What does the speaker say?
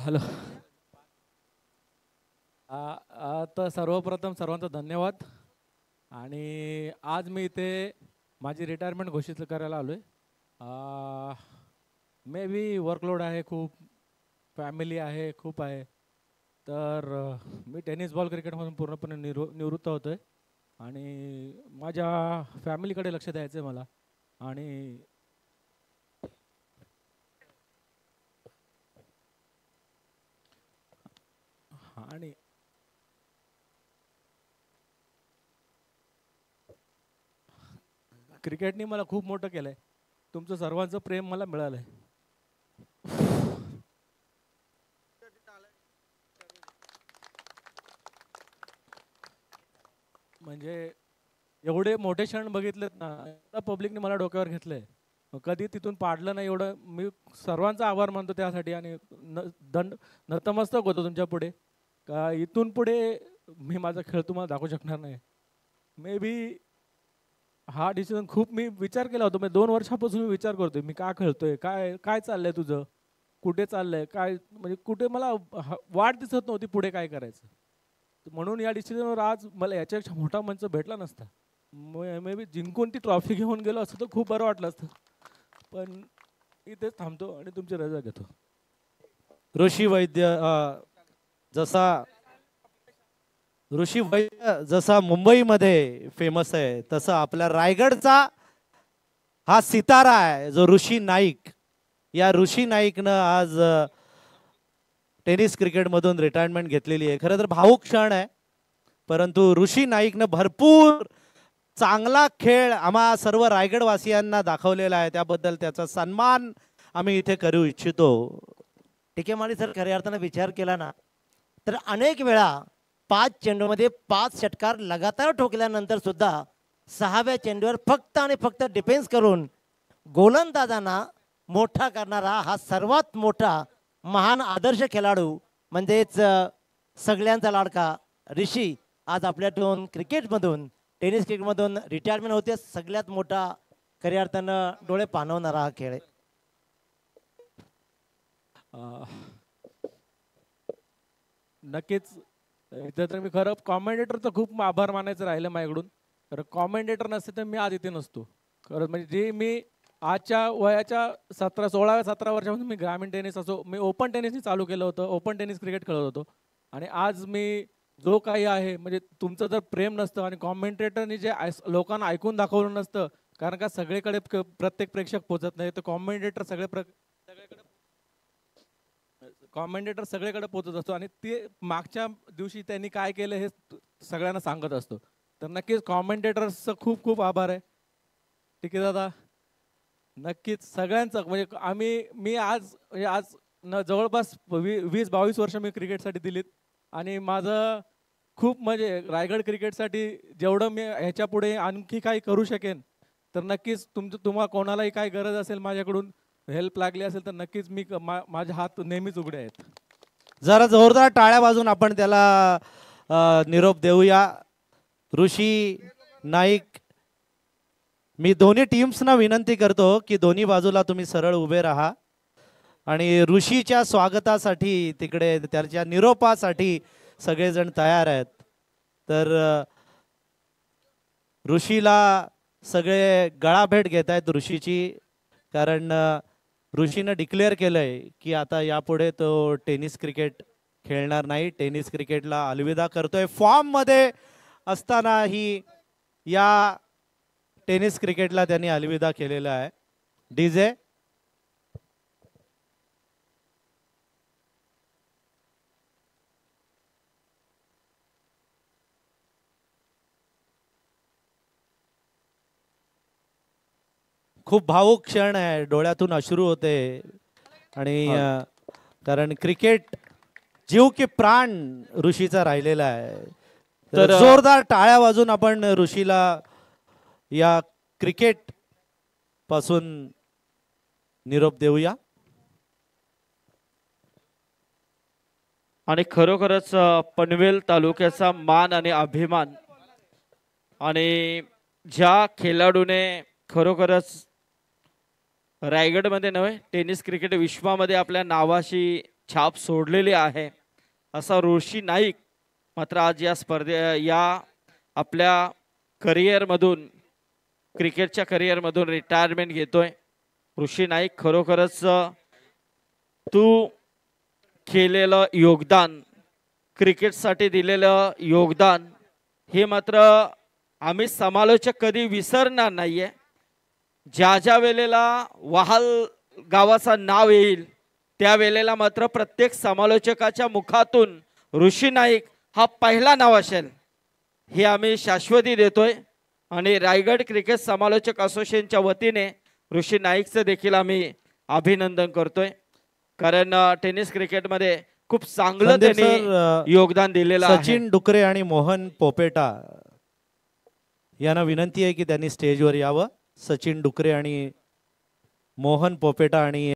Hello. तर सर्वप्रथम सर्वांचा धन्यवाद. आणि आज मी इथे माझी रिटायरमेंट घोषित करायला आलो आहे. मे बी वर्कलोड आहे, खूप फॅमिली आहे, खूप आहे. तर मी टेनिस बॉल क्रिकेटमधून पूर्णपणे निवृत्त होतो आहे आणि माझ्या फॅमिलीकडे लक्ष द्यायचं आहे मला. आणि आणि क्रिकेटने मला खूप मोठं केलं आहे. तुमचं सर्वांचं प्रेम मला मिळालं आहे. म्हणजे एवढे मोठे क्षण बघितलेत ना, पब्लिकने मला डोक्यावर घेतलंय. कधी तिथून पाडलं नाही. एवढं मी सर्वांचा आभार मानतो त्यासाठी. आणि नतमस्तक होतो तुमच्या पुढे का इथून पुढे मी माझा खेळ तुम्हाला दाखवू शकणार नाही. मे बी हा डिसिजन खूप मी विचार केला होता. मी 2 वर्षापासून मी विचार करतोय मी का खेळतोय, काय काय चाललंय तुझं, कुठे चाललंय, काय म्हणजे कुठे मला वाट दिसत नव्हती पुढे काय करायचं. म्हणून या डिसिजनवर आज मला याच्यापेक्षा मोठा मंच भेटला नसता. मे बी जिंकून ती ट्रॉफी घेऊन गेलो असतं तर खूप बरं वाटलं असतं. पण इथेच थांबतो आणि तुमची रजा घेतो. ऋषी वैद्य जसा ऋषी वैद्य जसा मुंबईमध्ये फेमस आहे, तसं आपल्या रायगडचा हा सितारा आहे जो ऋषी नाईक. या ऋषी नाईकनं आज टेनिस क्रिकेटमधून रिटायरमेंट घेतलेली आहे. खरं तर भावुक क्षण आहे, परंतु ऋषी नाईकनं भरपूर चांगला खेळ आम्हा सर्व रायगडवासियांना दाखवलेला आहे. त्याबद्दल त्याचा सन्मान आम्ही इथे करू इच्छितो. टिकेमाळी सर, खऱ्या अर्थानं विचार केला ना तर अनेक वेळा 5 चेंडूमध्ये 5 षटकार लगातार ठोकल्यानंतर सुद्धा 6व्या चेंडूवर फक्त आणि फक्त डिफेन्स करून गोलंदाजांना मोठा करणारा हा सर्वात मोठा महान आदर्श खेळाडू म्हणजेच सगळ्यांचा लाडका ऋषी आज आपल्यातून क्रिकेटमधून टेनिस क्रिकेटमधून रिटायरमेंट होते. सगळ्यात मोठा खऱ्या अर्थानं डोळे पाणवणारा हा खेळ आहे. नक्कीच. इथे तर मी खरं कॉमेंटेटरचं खूप आभार मानायचं राहिलं माझ्याकडून. खरं कॉमेंटेटर नसते तर मी आज इथे नसतो. खरं म्हणजे जे मी आजच्या वयाच्या 16-17 वर्षापासून मी ग्रामीण टेनिस असो, मी ओपन टेनिसनी चालू केलं होतं, ओपन टेनिस क्रिकेट खेळत होतो. आणि आज मी जो काही आहे म्हणजे तुमचं जर प्रेम नसतं आणि कॉमेंटेटरनी जे लोकांना ऐकून दाखवलं नसतं, कारण का सगळीकडे प्रत्येक प्रेक्षक पोचत नाही, तर कॉमेंटेटर सगळीकडे पोचत असतो. आणि ते मागच्या दिवशी त्यांनी काय केलं हे सगळ्यांना सांगत असतो. तर नक्कीच कॉमेंटेटर्सचं खूप खूप आभार आहे. ठीक आहे दादा, नक्कीच सगळ्यांचं. म्हणजे मी आज जवळपास 20-22 वर्ष मी क्रिकेटसाठी दिलीत. आणि माझं खूप म्हणजे रायगड क्रिकेटसाठी जेवढं मी ह्याच्या पुढे आणखी काही करू शकेन तर नक्कीच तुम्हाला कोणालाही काही गरज असेल, माझ्याकडून हेल्प लागली असेल तर नक्कीच मी माझे हात नेहमीच उघडे आहेत. जरा जोरदार टाळ्या वाजून आपण त्याला निरोप देऊया. ऋषी नाईक, मी दोन्ही टीम्सना विनंती करतो की दोन्ही बाजूला तुम्ही सरळ उभे राहा. आणि ऋषीच्या स्वागतासाठी तिकडे त्याच्या निरोपासाठी सगळेजण तयार आहेत. तर ऋषीला सगळे गळाभेट घेत आहेत ऋषीची, कारण ऋषीनं डिक्लेअर केलंय की आता यापुढे तो टेनिस क्रिकेट खेळणार नाही, टेनिस क्रिकेटला अलविदा करतोय. फॉर्म मध्ये असतानाही या टेनिस क्रिकेटला त्यांनी अलविदा केलेला आहे. डीजे खूप भावुक क्षण आहे, डोळ्यातून अश्रू होते. आणि कारण क्रिकेट जीव की प्राण ऋषीचा राहिलेला आहे. तर जोरदार टाळ्या वाजून आपण ऋषीला या क्रिकेट पासून निरोप देऊया. आणि खरोखरच पनवेल तालुक्याचा मान आणि अभिमान, आणि ज्या खेळाडूने खरोखरच रायगडमध्ये नव्हे टेनिस क्रिकेट विश्वामध्ये आपल्या नावाशी छाप सोडलेली आहे असा ऋषी नाईक मात्र आज या या आपल्या करिअरमधून क्रिकेटच्या करिअरमधून रिटायरमेंट घेतोय. ऋषी नाईक खरोखरच तू केलेलं योगदान, क्रिकेटसाठी दिलेलं योगदान हे मात्र आम्ही समालोचक कधी विसरणार नाहीये. ज्या ज्या वेळेला वहाल गावाचं नाव येईल त्या वेळेला मात्र प्रत्येक समालोचकाच्या मुखातून ऋषी नाईक हा पहिला नाव असेल हे आम्ही शाश्वती देतोय. आणि रायगड क्रिकेट समालोचक असोसिएशनच्या वतीने ऋषी नाईकचं देखील आम्ही अभिनंदन करतोय. कारण टेनिस क्रिकेटमध्ये खूप चांगलं संदीप त्यांनी सर, योगदान दिलेलं आहे. सचिन डुकरे आणि मोहन पोपेटा यांना विनंती आहे की त्यांनी स्टेजवर यावं. सचिन डुकरे आणि मोहन पोपेटा आणि